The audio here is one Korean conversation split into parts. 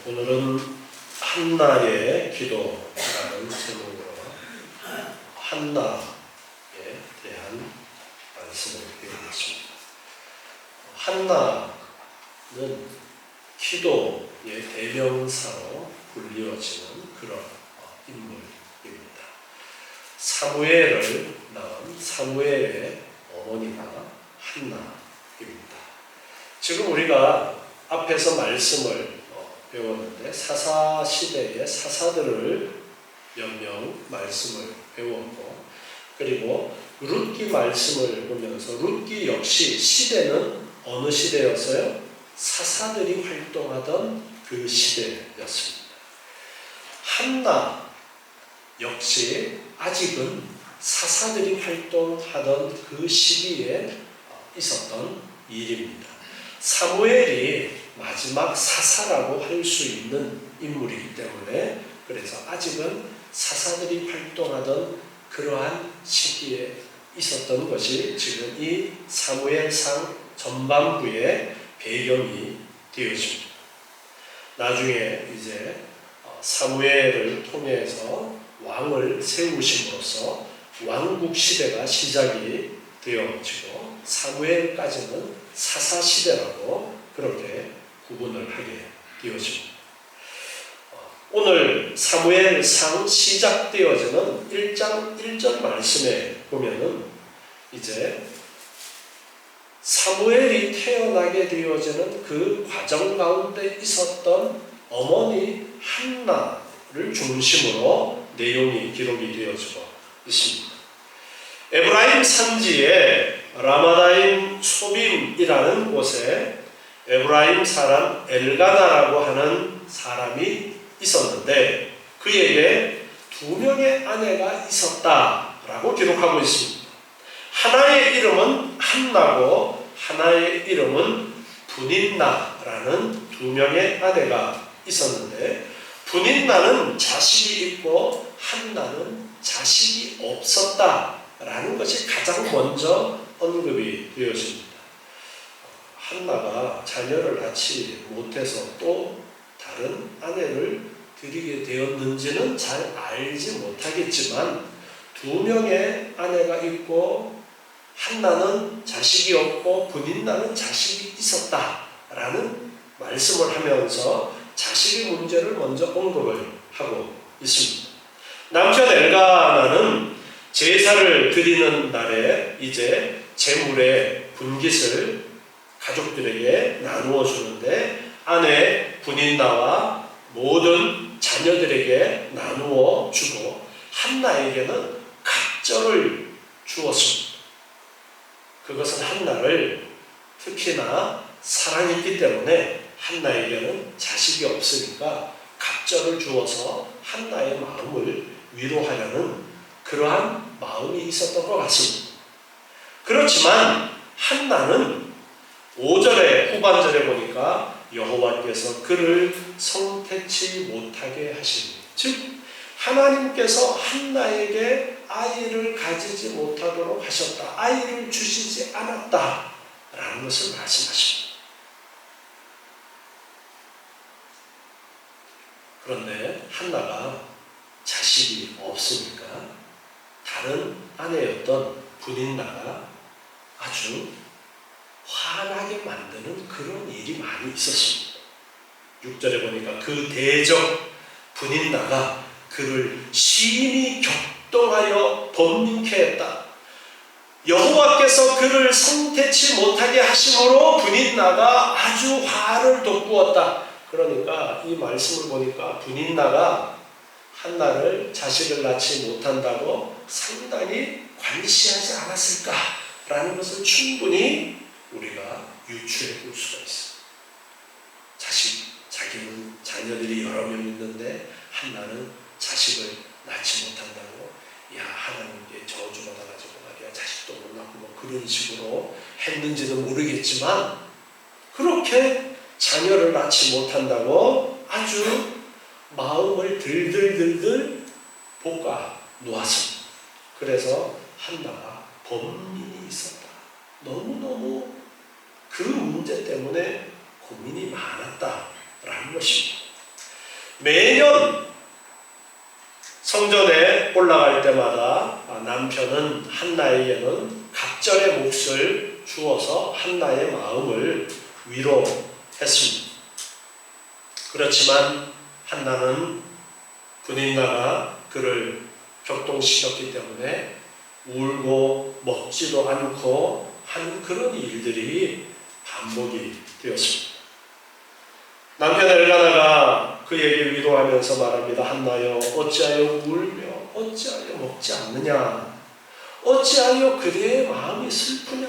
오늘은 한나의 기도라는 제목으로 한나에 대한 말씀을 배우겠습니다. 한나는 기도의 대명사로 불리워지는 그런 인물입니다. 사무엘을 낳은 사무엘의 어머니가 한나입니다. 지금 우리가 앞에서 말씀을 배웠는데 사사시대의 사사들을 몇 명 말씀을 배웠고, 그리고 룻기 말씀을 보면서 룻기 역시 시대는 어느 시대였어요? 사사들이 활동하던 그 시대였습니다. 한나 역시 아직은 사사들이 활동하던 그 시기에 있었던 일입니다. 사무엘이 마지막 사사라고 할 수 있는 인물이기 때문에, 그래서 아직은 사사들이 활동하던 그러한 시기에 있었던 것이 지금 이 사무엘상 전반부의 배경이 되어집니다. 나중에 이제 사무엘을 통해서 왕을 세우심으로써 왕국 시대가 시작이 되어지고, 사무엘까지는 사사 시대라고 그렇게 구분을 하게 되어집니다. 오늘 사무엘상 시작되어지는 1장 1절 말씀에 보면은 이제 사무엘이 태어나게 되어지는 그 과정 가운데 있었던 어머니 한나를 중심으로 내용이 기록이 되어지고 있습니다. 에브라임 산지에 라마다임 소빔이라는 곳에 에브라임 사람 엘가나라고 하는 사람이 있었는데, 그에게 2명의 아내가 있었다라고 기록하고 있습니다. 하나의 이름은 한나고 하나의 이름은 분인나라는 2명의 아내가 있었는데, 분인나는 자식이 있고 한나는 자식이 없었다라는 것이 가장 먼저 언급이 되어집니다. 한나가 자녀를 낳지 못해서 또 다른 아내를 드리게 되었는지는 잘 알지 못하겠지만, 2명의 아내가 있고 한나는 자식이 없고 분인나는 자식이 있었다라는 말씀을 하면서 자식의 문제를 먼저 언급을 하고 있습니다. 남편 엘가나는 제사를 드리는 날에 이제 제물의 분깃을 가족들에게 나누어 주는데, 아내 분인나와 모든 자녀들에게 나누어 주고 한나에게는 갑절을 주었습니다. 그것은 한나를 특히나 사랑했기 때문에 한나에게는 자식이 없으니까 갑절을 주어서 한나의 마음을 위로하려는 그러한 마음이 있었던 것 같습니다. 그렇지만 한나는 5절의 후반절에 보니까 여호와께서 그를 성택치 못하게 하시니, 즉 하나님께서 한나에게 아이를 가지지 못하도록 하셨다, 아이를 주시지 않았다라는 것을 말씀하십니다. 그런데 한나가 자식이 없으니까 다른 아내였던 분인나가 아주 화나게 만드는 그런 일이 많이 있었습니다. 6절에 보니까 그 대적 분인나가 그를 심히 격동하여 번민케 했다. 여호와께서 그를 성태치 못하게 하심으로 분인나가 아주 화를 돋구었다. 그러니까 이 말씀을 보니까 분인나가 한나를 자식을 낳지 못한다고 상당히 관시하지 않았을까라는 것을 충분히 우리가 유추해 볼 수가 있어요. 자기는 자녀들이 여러 명 있는데 한나는 자식을 낳지 못한다고, 야, 하나님께 저주받아가지고 말이야 자식도 못 낳고 뭐 그런 식으로 했는지는 모르겠지만, 그렇게 자녀를 낳지 못한다고 아주 마음을 들들들들 볶아 놓았습니다. 그래서 한나가 번민이 있었다. 너무너무 그 문제 때문에 고민이 많았다라는 것입니다. 매년 성전에 올라갈 때마다 남편은 한나에게는 갑절의 몫을 주어서 한나의 마음을 위로했습니다. 그렇지만 한나는 분인나가 그를 격동시켰기 때문에 울고 먹지도 않고 하는 그런 일들이 반복이 되었습니다. 남편 엘가나가 그에게 위로하면서 말합니다. 한나여, 어찌하여 울며 어찌하여 먹지 않느냐? 어찌하여 그대의 마음이 슬프냐?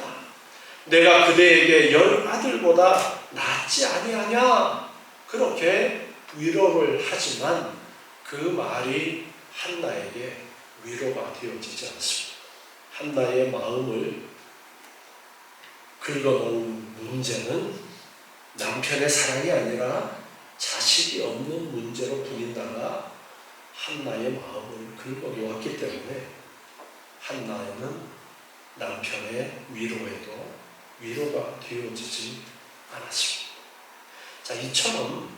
내가 그대에게 10 아들보다 낫지 아니하냐? 그렇게 위로를 하지만 그 말이 한나에게 위로가 되어지지 않습니다. 한나의 마음을 긁어놓은 문제는 남편의 사랑이 아니라 자식이 없는 문제로 분인나가 한나의 마음을 긁어놓았기 때문에 한나는 남편의 위로에도 위로가 되어지지 않았습니다. 자, 이처럼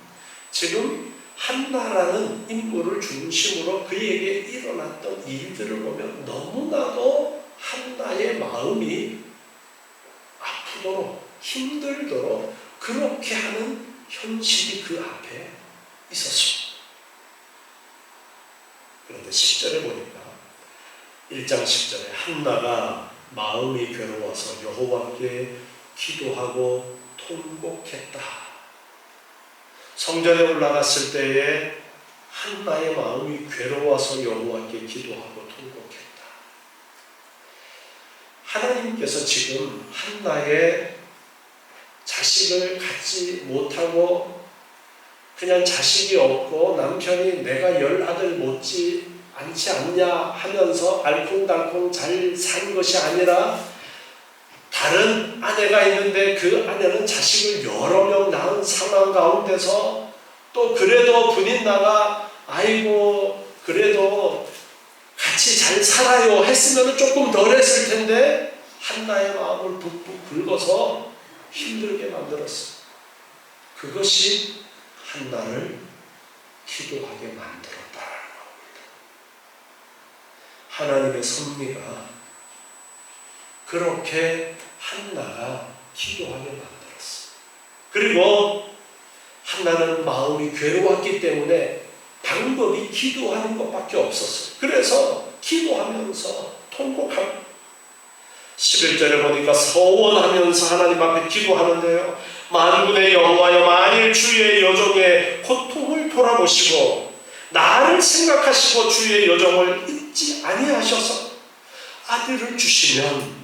지금 한나라는 인물을 중심으로 그에게 일어났던 일들을 보면 너무나도 한나의 마음이 아프도록 힘들도록 그렇게 하는 현실이 그 앞에 있었습니다. 그런데 10절에 보니까 1장 10절에 한나가 마음이 괴로워서 여호와께 기도하고 통곡했다. 성전에 올라갔을 때에 한나의 마음이 괴로워서 여호와께 기도하고 통곡했다. 하나님께서 지금 한나의 자식을 갖지 못하고 그냥 자식이 없고 남편이 내가 10 아들 못지 않지 않냐 하면서 알콩달콩 잘 산 것이 아니라 다른 아내가 있는데 그 아내는 자식을 여러 명 낳은 상황 가운데서 또 그래도 분인나가 아이고 그래도 같이 잘 살아요 했으면 조금 덜 했을 텐데 한나의 마음을 북북 긁어서 힘들게 만들었어. 그것이 한나를 기도하게 만들었다라는 겁니다. 하나님의 섭리가 그렇게 한나가 기도하게 만들었어. 그리고 한나는 마음이 괴로웠기 때문에 방법이 기도하는 것밖에 없었어요. 그래서 기도하면서 통곡합니다. 11절에 보니까 서원하면서 하나님 앞에 기도하는데요. 만군의 여호와여, 만일 주의 여종의 고통을 돌아보시고 나를 생각하시고 주의 여종을 잊지 아니하셔서 아들을 주시면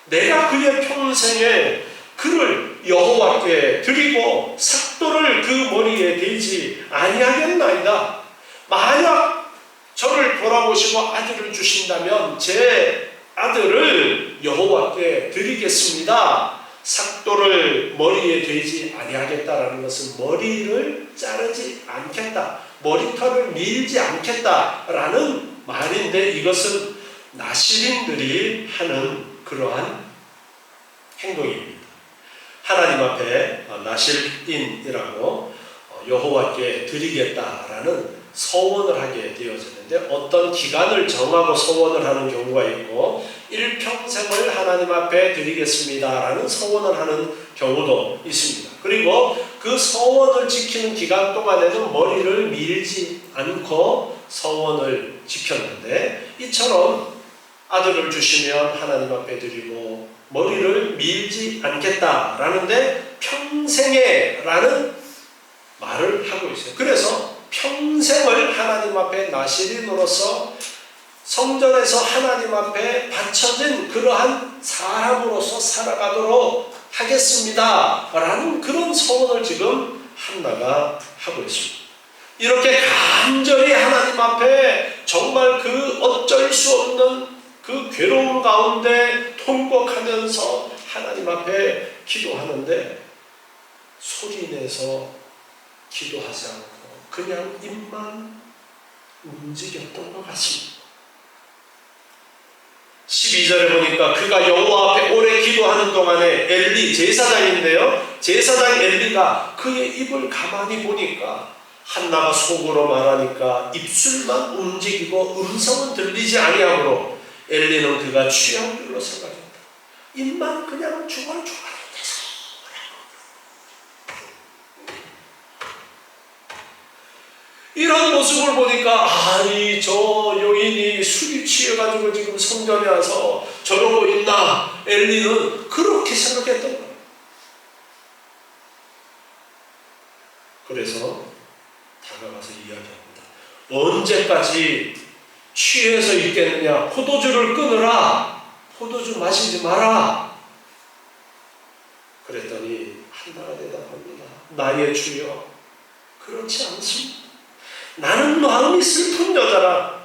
내가 그의 평생에 그를 여호와께 드리고 삭도를 그 머리에 대지 아니하겠나이다. 만약 저를 돌아보시고 아들을 주신다면 제 아들을 여호와께 드리겠습니다. 삭도를 머리에 대지 아니하겠다라는 것은 머리를 자르지 않겠다, 머리털을 밀지 않겠다라는 말인데 이것은 나시린들이 하는 그러한 행동입니다. 하나님 앞에 나실인이라고 여호와께 드리겠다라는 서원을 하게 되어졌는데 어떤 기간을 정하고 서원을 하는 경우가 있고 일평생을 하나님 앞에 드리겠습니다라는 서원을 하는 경우도 있습니다. 그리고 그 서원을 지키는 기간 동안에는 머리를 밀지 않고 서원을 지켰는데 이처럼 아들을 주시면 하나님 앞에 드리고 머리를 밀지 않겠다라는데 평생에라는 말을 하고 있어요. 그래서 평생을 하나님 앞에 나시린으로서 성전에서 하나님 앞에 바쳐진 그러한 사람으로서 살아가도록 하겠습니다 라는 그런 소원을 지금 한나가 하고 있습니다. 이렇게 간절히 하나님 앞에 정말 그 어쩔 수 없는 그 괴로움 가운데 통곡하면서 하나님 앞에 기도하는데 소리내서 기도하지 않고 그냥 입만 움직였던 것 같습니다. 12절에 보니까 그가 여호와 앞에 오래 기도하는 동안에 엘리 제사장인데요, 제사장 엘리가 그의 입을 가만히 보니까 한나가 속으로 말하니까 입술만 움직이고 음성은 들리지 아니하므로 엘리는 그가 취한 줄로 생각했다. 입만 그냥 중얼중얼 이런 모습을 보니까 아니 저 여인이 술이 취해가지고 지금 성전에 와서 저러고 있나. 엘리는 그렇게 생각했던 거예요. 그래서 다가가서 이야기합니다. 언제까지 취해서 있겠느냐. 포도주를 끊으라. 포도주 마시지 마라. 그랬더니 한나가 대답합니다. 나의 주여, 그렇지 않습니다. 나는 마음이 슬픈 여자라.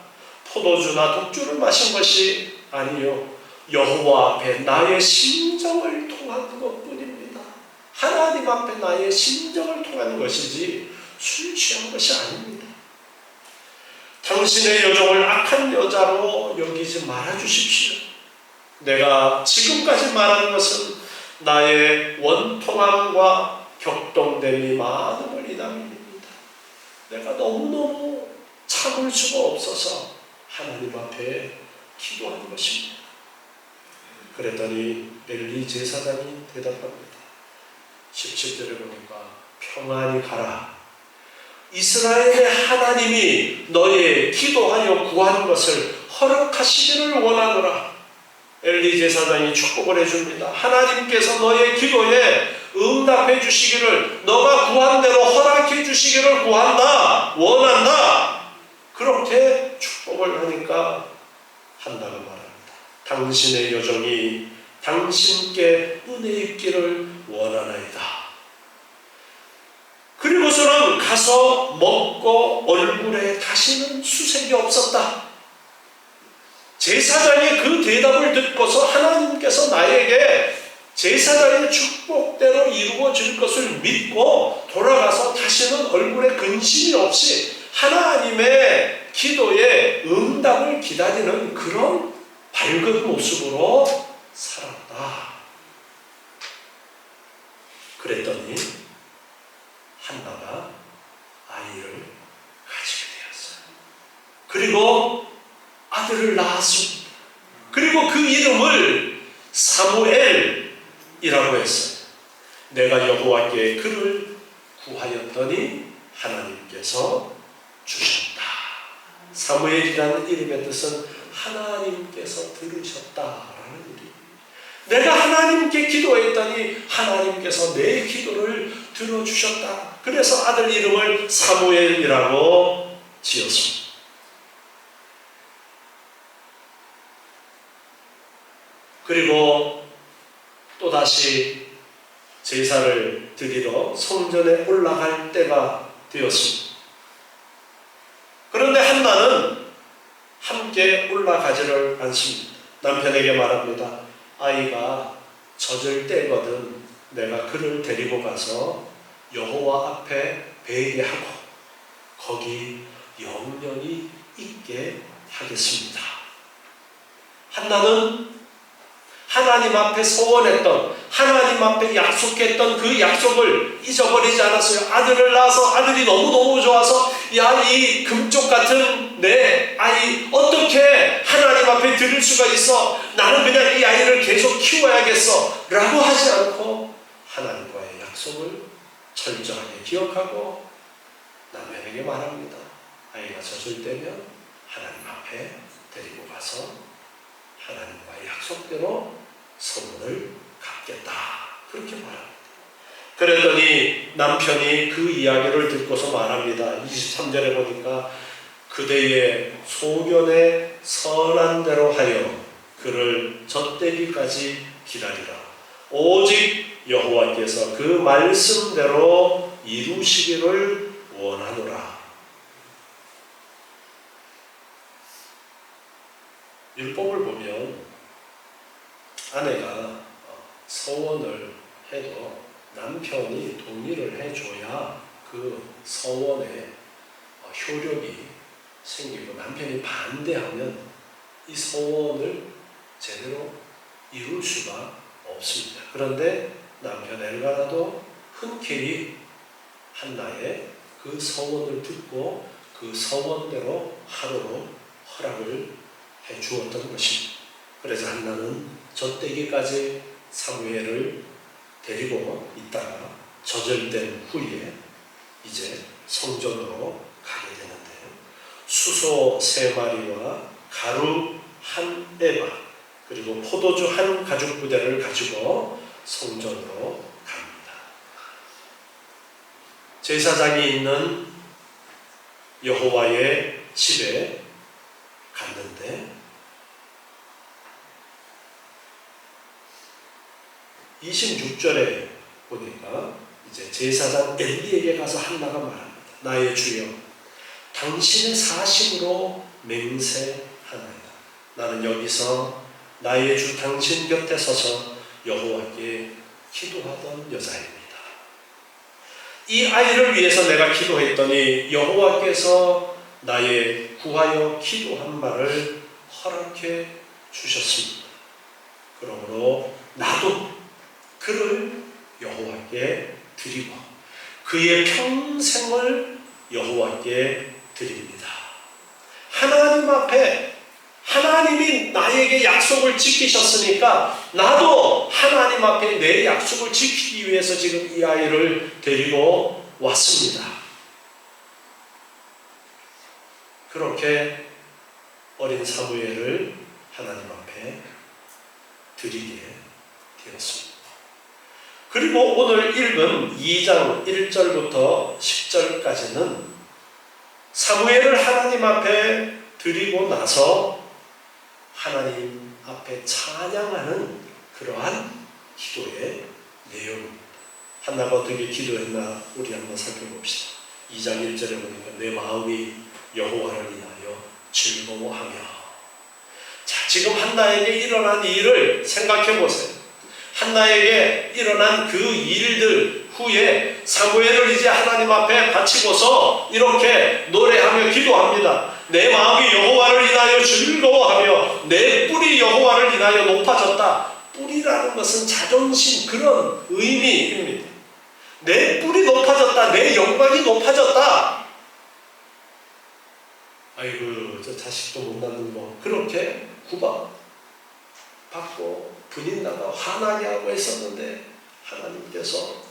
포도주나 독주를 마신 것이 아니요 여호와 앞에 나의 심정을 통한 것뿐입니다. 하나님 앞에 나의 심정을 통한 것이지 술 취한 것이 아닙니다. 당신의 여종을 악한 여자로 여기지 말아주십시오. 내가 지금까지 말한 것은 나의 원통함과 격동됨이 많음을 이담입니다. 내가 너무너무 참을 수가 없어서 하나님 앞에 기도하는 것입니다. 그랬더니 엘리 제사장이 대답합니다. 17절에 보니까 평안히 가라. 이스라엘의 하나님이 너의 기도하여 구한 것을 허락하시기를 원하노라. 엘리 제사장이 축복을 해줍니다. 하나님께서 너의 기도에 응답해 주시기를, 너가 구한 대로 허락해 주시기를 구한다, 원한다. 그렇게 축복을 하니까 한나가 말합니다. 당신의 여종이 당신께 은혜 입기를 원하나이다. 그리고서는 가서 먹고 얼굴에 다시는 수색이 없었다. 제사장의 그 대답을 듣고서 하나님께서 나에게 제사장의 축복대로 이루어질 것을 믿고 돌아가서 다시는 얼굴에 근심이 없이 하나님의 기도에 응답을 기다리는 그런 밝은 모습으로 살았다. 그랬더니 한나가 아이를 가지게 되었어요. 그리고 아들을 낳았습니다. 그리고 그 이름을 사무엘이라고 했어요. 내가 여호와께 그를 구하였더니 하나님께서 주셨다. 사무엘이라는 이름의 뜻은 하나님께서 들으셨다라는 의미. 내가 하나님께 기도했더니 하나님께서 내 기도를 들어주셨다. 그래서 아들 이름을 사무엘이라고 지었습니다. 그리고 또다시 제사를 드리러 성전에 올라갈 때가 되었습니다. 그런데 한나는 함께 올라가지를 않습니다. 남편에게 말합니다. 아이가 젖을 때거든 내가 그를 데리고 가서 여호와 앞에 베개하고 거기 영원히 있게 하겠습니다. 한나는 하나님 앞에 소원했던, 하나님 앞에 약속했던 그 약속을 잊어버리지 않았어요. 아들을 낳아서 아들이 너무너무 좋아서 야, 이 금쪽 같은 내 아이 어떻게 하나님 앞에 드릴 수가 있어? 나는 그냥 이 아이를 계속 키워야겠어 라고 하지 않고 하나님과의 약속을 철저하게 기억하고 남편에게 말합니다. 아이가 젖을 때면 하나님 앞에 데리고 가서 하나님과의 약속대로 소원을 갚겠다. 그렇게 말합니다. 그랬더니 남편이 그 이야기를 듣고서 말합니다. 23절에 보니까 그대의 소견에 선한 대로 하여 그를 젖대기까지 기다리라. 오직 여호와께서 그 말씀대로 이루시기를 원하노라. 율법을 보면 아내가 서원을 해도 남편이 동의를 해줘야 그 서원에 효력이 생기고, 남편이 반대하면 이 서원을 제대로 이룰 수가 없습니다. 그런데 남편 엘가나도 흔쾌히 한나의 그 서원을 듣고 그 서원대로 하루로 허락을 해 주었던 것입니다. 그래서 한나는 젖대기까지 사무엘을 데리고 있다가 저절된 후에 이제 성전으로 가게 되는데요. 수소 3마리와 가루 1에바 그리고 포도주 1 가죽 부대를 가지고 성전으로 갑니다. 제사장이 있는 여호와의 집에 갔는데 26절에 보니까 이제 제사장 엘리에게 가서 한나가 말합니다. 나의 주여, 당신의 사심으로 맹세하나이다. 나는 여기서 나의 주 당신 곁에 서서 여호와께 기도하던 여자입니다. 이 아이를 위해서 내가 기도했더니 여호와께서 나의 구하여 기도한 말을 허락해 주셨습니다. 그러므로 나도 그를 여호와께 드리고 그의 평생을 여호와께 드립니다. 하나님 앞에 하나님이 나에게 약속을 지키셨으니까 나도 하나님 앞에 내 약속을 지키기 위해서 지금 이 아이를 데리고 왔습니다. 그렇게 어린 사무엘을 하나님 앞에 드리게 되었습니다. 그리고 오늘 읽은 2장 1절부터 10절까지는 사무엘을 하나님 앞에 드리고 나서 하나님 앞에 찬양하는 그러한 기도의 내용입니다. 한나가 어떻게 기도했나 우리 한번 살펴봅시다. 2장 1절에 보니까 내 마음이 여호와를 인하여 즐거워하며. 자, 지금 한나에게 일어난 일을 생각해 보세요. 한나에게 일어난 그 일들 후에 사무엘을 이제 하나님 앞에 바치고서 이렇게 노래하며 기도합니다. 내 마음이 여호와를 인하여 즐거워하며 내 뿔이 여호와를 인하여 높아졌다. 뿔이라는 것은 자존심 그런 의미입니다. 내 뿔이 높아졌다. 내 영광이 높아졌다. 아이고 저 자식도 못 낳는 거 그렇게 구박받고 분인나가 화나게 하고 했었는데 하나님께서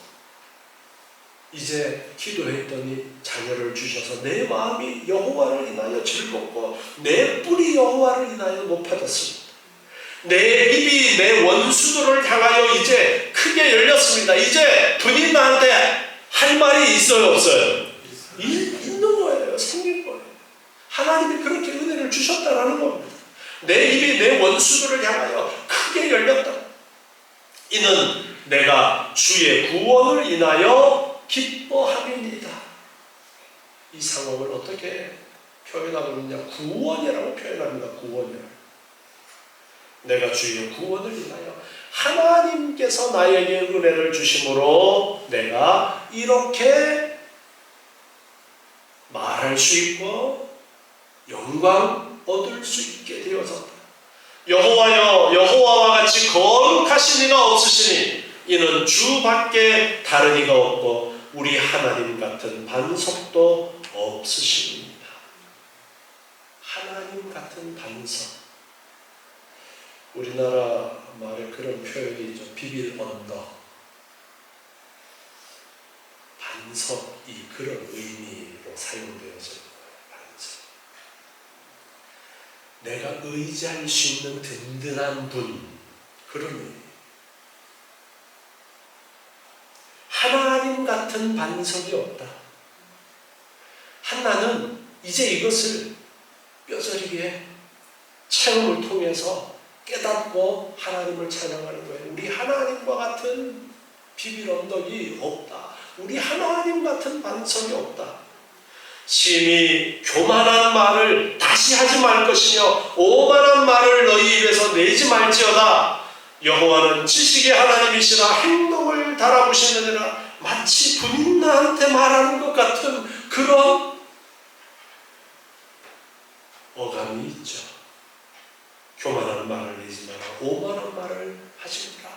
이제 기도했더니 자녀를 주셔서 내 마음이 여호와를 인하여 즐겁고 내 뿔이 여호와를 인하여 높아졌습니다. 내 입이 내 원수들을 향하여 이제 크게 열렸습니다. 이제 분인나한테 할 말이 있어요 없어요? 있는 거예요. 생긴 거예요. 하나님이 그렇게 은혜를 주셨다라는 겁니다. 내 입이 내 원수들을 향하여 크게 열렸다. 이는 내가 주의 구원을 인하여 기뻐함이니이다. 이 상황을 어떻게 표현하고 있냐? 구원이라고 표현합니다. 구원이라고. 내가 주의 구원을 인하여 하나님께서 나에게 은혜를 주심으로 내가 이렇게 말할 수 있고 영광 얻을 수 있게 되어졌다. 여호와여 여호와와 같이 거룩하신 이가 없으시니 이는 주밖에 다른 이가 없고 우리 하나님 같은 반석도 없으십니다. 하나님 같은 반석. 우리나라 말에 그런 표현이 있죠. 비빌 언덕. 반석이 그런 의미로 사용되어져요. 내가 의지할 수 있는 든든한 분, 그런 의미. 하나님 같은 반석이 없다. 한나는 이제 이것을 뼈저리게 체험을 통해서 깨닫고 하나님을 찬양하는 거예요. 우리 하나님과 같은 비빌 언덕이 없다. 우리 하나님 같은 반석이 없다. 심히 교만한 말을 다시 하지 말 것이며 오만한 말을 너희 입에서 내지 말지어다. 여호와는 지식의 하나님이시라 행동을 달아보시느니라. 마치 분인나한테 말하는 것 같은 그런 어감이 있죠. 교만한 말을 내지 마라. 오만한 말을 하지 마라.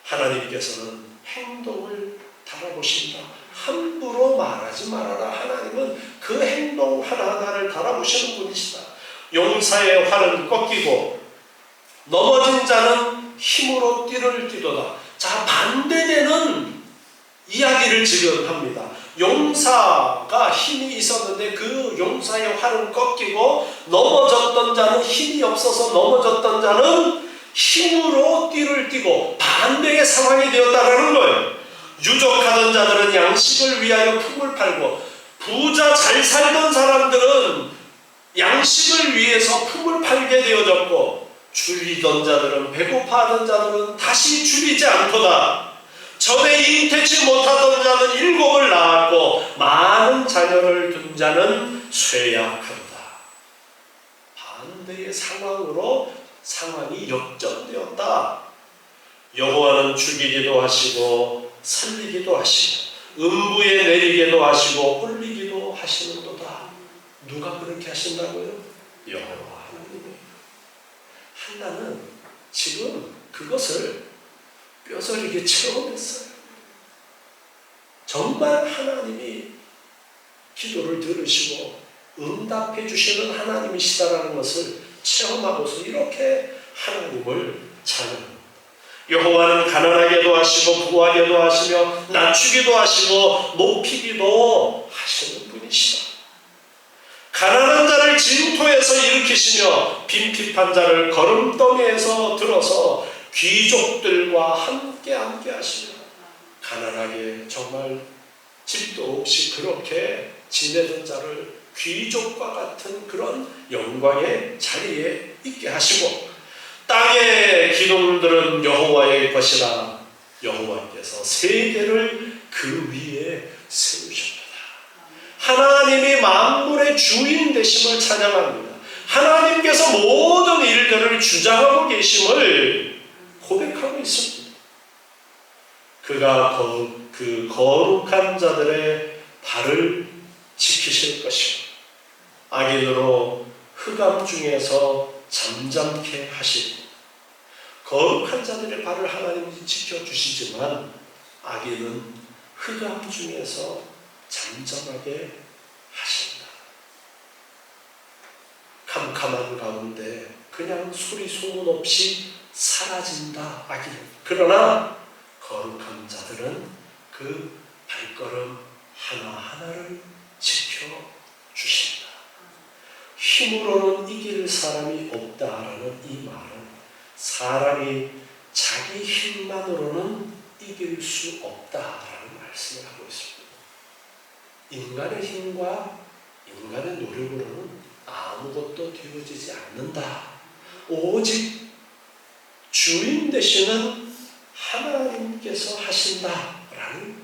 하나님께서는 행동을 달아보신다. 함부로 하지 말아라. 하나님은 그 행동 하나하나를 달아보시는 분이시다. 용사의 활은 꺾이고 넘어진 자는 힘으로 띠를 띠도다. 자, 반대되는 이야기를 지금 합니다. 용사가 힘이 있었는데 그 용사의 활은 꺾이고 넘어졌던 자는 힘이 없어서 넘어졌던 자는 힘으로 띠를 띠고 반대의 상황이 되었다라는 거예요. 유족하던 자들은 양식을 위하여 품을 팔고 부자 잘 살던 사람들은 양식을 위해서 품을 팔게 되어졌고 줄이던 자들은 배고파하던 자들은 다시 줄이지 않도다. 전에 잉태치 못하던 자는 7을 낳았고 많은 자녀를 둔 자는 쇠약하도다. 반대의 상황으로 상황이 역전되었다. 여호와는 죽이기도 하시고 살리기도 하시고 음부에 내리게도 하시고 올리기도 하시는도다. 누가 그렇게 하신다고요? 여호와 하나님이에요. 한나는 지금 그것을 뼈저리게 체험했어요. 정말 하나님이 기도를 들으시고 응답해 주시는 하나님이시다라는 것을 체험하고서 이렇게 하나님을 찬양합니다. 여호와는 가난하게도 하시고 부하게도 하시며 낮추기도 하시고 높이기도 하시는 분이시다. 가난한 자를 진토에서 일으키시며 빈핍한 자를 거름덩이에서 들어서 귀족들과 함께 하시며 가난하게 정말 집도 없이 그렇게 지내던 자를 귀족과 같은 그런 영광의 자리에 있게 하시고 땅의 기둥들은 여호와의 것이라 여호와께서 세계를 그 위에 세우셨도다. 하나님이 만물의 주인 되심을 찬양합니다. 하나님께서 모든 일들을 주장하고 계심을 고백하고 있습니다. 그가 그 거룩한 자들의 발을 지키실 것이고 악인으로 흑암 중에서 잠잠케 하시고 거룩한 자들의 발을 하나님이 지켜주시지만 악인은 흑암 중에서 잠잠하게 하신다. 캄캄한 가운데 그냥 소리 소문 없이 사라진다 악인. 그러나 거룩한 자들은 그 발걸음 하나하나를 지켜주신다. 힘으로는 이길 사람이 없다라는 이 말은 사람이 자기 힘만으로는 이길 수 없다라는 말씀을 하고 있습니다. 인간의 힘과 인간의 노력으로는 아무것도 되어지지 않는다. 오직 주인 되시는 하나님께서 하신다라는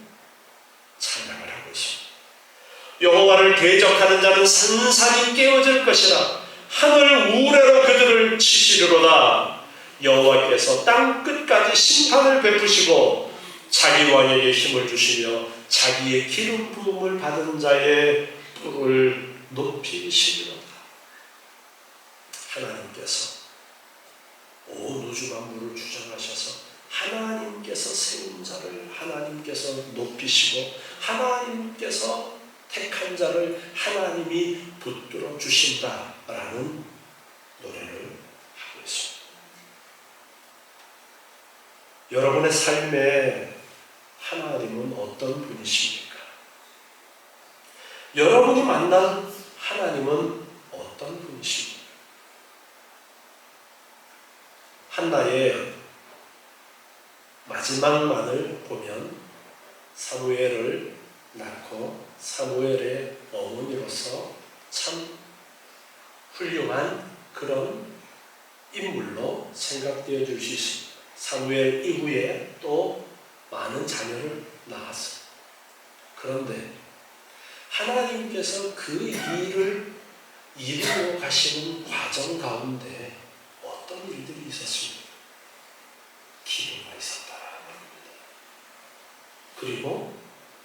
찬양을 하고 있습니다. 여호와를 대적하는 자는 산산이 깨어질 것이라 하늘 우레로 그들을 치시리로다. 여호와께서 땅 끝까지 심판을 베푸시고 자기 왕에게 힘을 주시며 자기의 기름 부음을 받은 자의 뿔을 높이시리로다. 하나님께서 온 우주 만물을 주장하셔서 하나님께서 세운 자를 하나님께서 높이시고 하나님께서 택한 자를 하나님이 붙들어 주신다라는 노래를 하고 있습니다. 여러분의 삶에 하나님은 어떤 분이십니까? 여러분이 만난 하나님은 어떤 분이십니까? 한나의 마지막만을 보면 사무엘을 낳고 사무엘의 어머니로서 참 훌륭한 그런 인물로 생각되어 줄 수 있습니다. 사무엘 이후에 또 많은 자녀를 낳았어요. 그런데 하나님께서 그 일을 이루어 가시는 과정 가운데 어떤 일들이 있었습니까? 기도가 있었다라는 겁니다. 그리고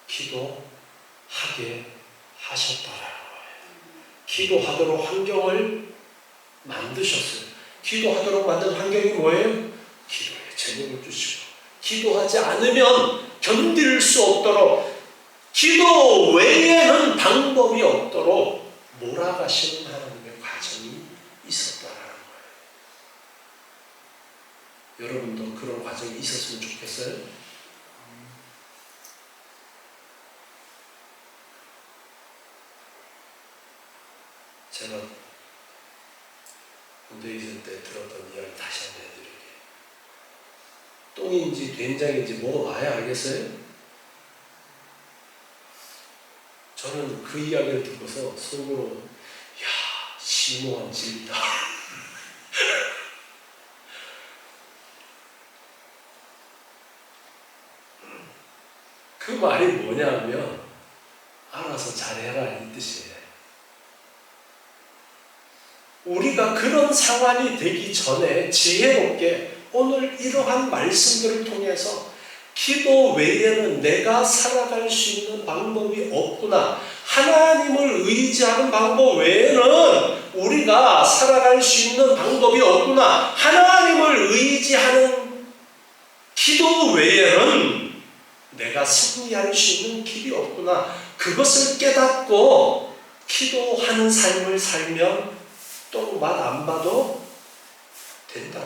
기도하게 하셨다라는 거예요. 기도하도록 환경을 만드셨어요. 기도하도록 만든 환경이 뭐예요? 기도에 제목을 주시고 기도하지 않으면 견딜 수 없도록 기도 외에는 방법이 없도록 몰아가시는 하나님의 과정이 있었다라는 거예요. 여러분도 그런 과정이 있었으면 좋겠어요? 제가 군대에 있을 때 들었던 이야기 다시 한번 해드릴게요. 똥인지 된장인지 먹어봐야 알겠어요? 저는 그 이야기를 듣고서 속으로 야, 심오한 진리다. 그 말이 뭐냐면 알아서 잘해라 이 뜻이에요. 우리가 그런 상황이 되기 전에 지혜롭게 오늘 이러한 말씀들을 통해서 기도 외에는 내가 살아갈 수 있는 방법이 없구나. 하나님을 의지하는 방법 외에는 우리가 살아갈 수 있는 방법이 없구나. 하나님을 의지하는 기도 외에는 내가 승리할 수 있는 길이 없구나. 그것을 깨닫고 기도하는 삶을 살면 또 맛 안 봐도 된다.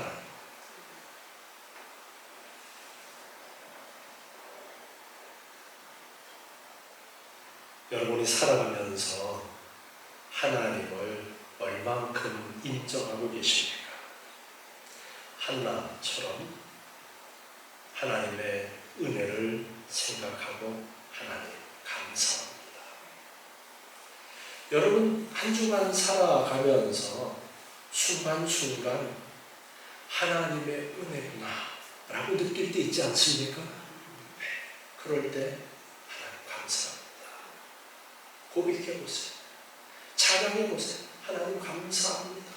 여러분이 살아가면서 하나님을 얼만큼 인정하고 계십니까? 한나처럼 하나님의 은혜를 생각하고 하나님 감사합니다. 여러분 한 주간 살아가면서 순간순간 하나님의 은혜구나 라고 느낄 때 있지 않습니까? 그럴 때 하나님 감사합니다. 고백해보세요. 찬양해보세요. 하나님 감사합니다.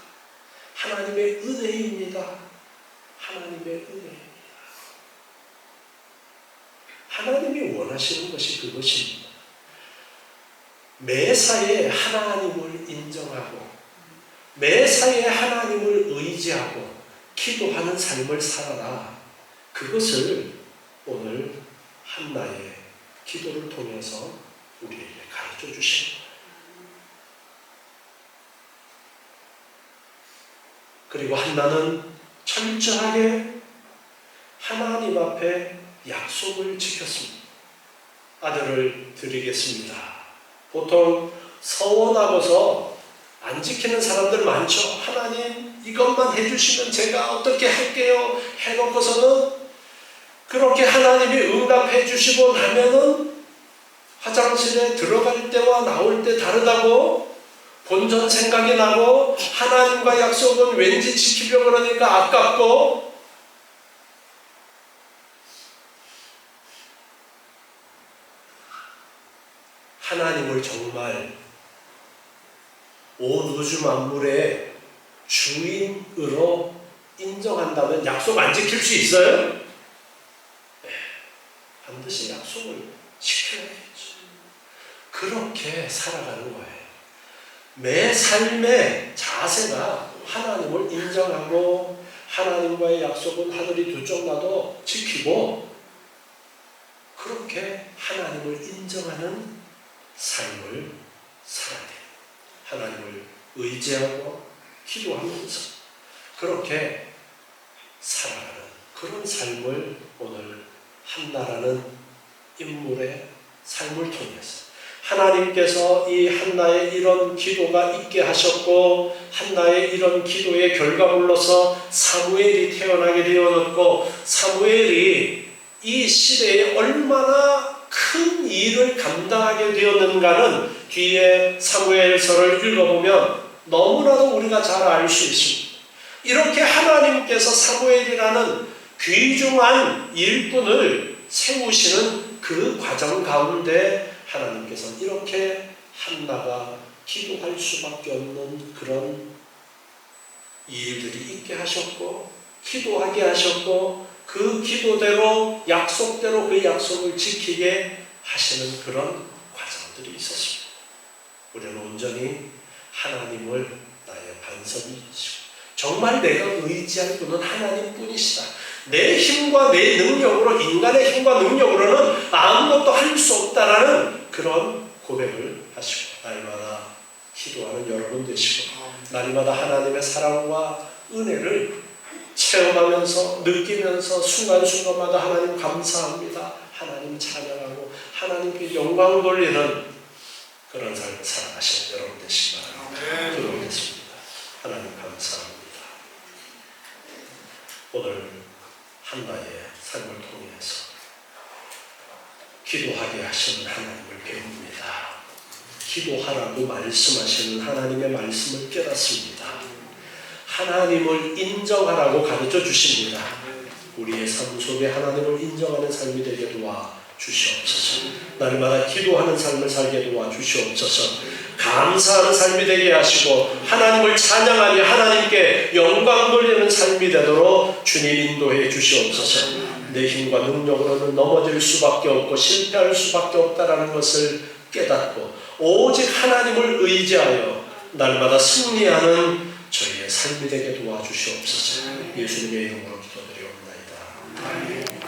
하나님의 은혜입니다. 하나님의 은혜입니다. 하나님이 원하시는 것이 그것입니다. 매사에 하나님을 인정하고 매사에 하나님을 의지하고 기도하는 삶을 살아라. 그것을 오늘 한나의 기도를 통해서 우리에게 가르쳐 주신 거예요. 그리고 한나는 철저하게 하나님 앞에 약속을 지켰습니다. 아들을 드리겠습니다. 보통 서원하고서 안 지키는 사람들 많죠. 하나님 이것만 해주시면 제가 어떻게 할게요 해놓고서는 그렇게 하나님이 응답해 주시고 나면은 화장실에 들어갈 때와 나올 때 다르다고 본전 생각이 나고 하나님과 약속은 왠지 지키려고 그러니까 아깝고 하나님을 정말 온 우주 만물의 주인으로 인정한다면 약속 안 지킬 수 있어요? 네, 반드시 약속을 지켜야겠죠. 그렇게 살아가는 거예요. 매 삶의 자세가 하나님을 인정하고 하나님과의 약속은 하늘이 두 쪽 나도 지키고 그렇게 하나님을 인정하는 삶을 살아야 돼요. 하나님을 의지하고 기도하면서 그렇게 살아가는 그런 삶을 오늘 한나라는 인물의 삶을 통해서 하나님께서 이 한나의 이런 기도가 있게 하셨고 한나의 이런 기도의 결과물로서 사무엘이 태어나게 되어졌고 사무엘이 이 시대에 얼마나 큰 일을 감당하게 되었는가는 뒤에 사무엘서를 읽어보면 너무나도 우리가 잘 알 수 있습니다. 이렇게 하나님께서 사무엘이라는 귀중한 일꾼을 세우시는 그 과정 가운데 하나님께서 이렇게 한나가 기도할 수밖에 없는 그런 일들이 있게 하셨고 기도하게 하셨고 그 기도대로 약속대로 그 약속을 지키게 하시는 그런 과정들이 있었습니다. 우리는 온전히 하나님을 나의 반석이시고 정말 내가 의지할 분은 하나님뿐이시다. 내 힘과 내 능력으로 인간의 힘과 능력으로는 아무것도 할 수 없다라는 그 그런 고백을 하시고 날마다 기도하는 여러분 되시고 날마다 하나님의 사랑과 은혜를 체험하면서 느끼면서 순간순간마다 하나님 감사합니다, 하나님 찬양하고 하나님께 영광 돌리는 그런 삶을 살아가시는 여러분 되시기 바랍니다. 기도하겠습니다. 하나님 감사합니다. 오늘 한나의 삶을 통해서 기도하게 하시는 하나님을 배웁니다. 기도하라고 말씀하시는 하나님의 말씀을 깨닫습니다. 하나님을 인정하라고 가르쳐 주십니다. 우리의 삶 속에 하나님을 인정하는 삶이 되게 도와 주시옵소서. 날마다 기도하는 삶을 살게 도와 주시옵소서. 감사하는 삶이 되게 하시고 하나님을 찬양하니 하나님께 영광 돌리는 삶이 되도록 주님 인도해 주시옵소서. 내 힘과 능력으로는 넘어질 수밖에 없고 실패할 수밖에 없다라는 것을 깨닫고 오직 하나님을 의지하여 날마다 승리하는 저희의 삶이 되게 도와주시옵소서. 예수님의 이름으로 기도드리옵나이다. 아멘.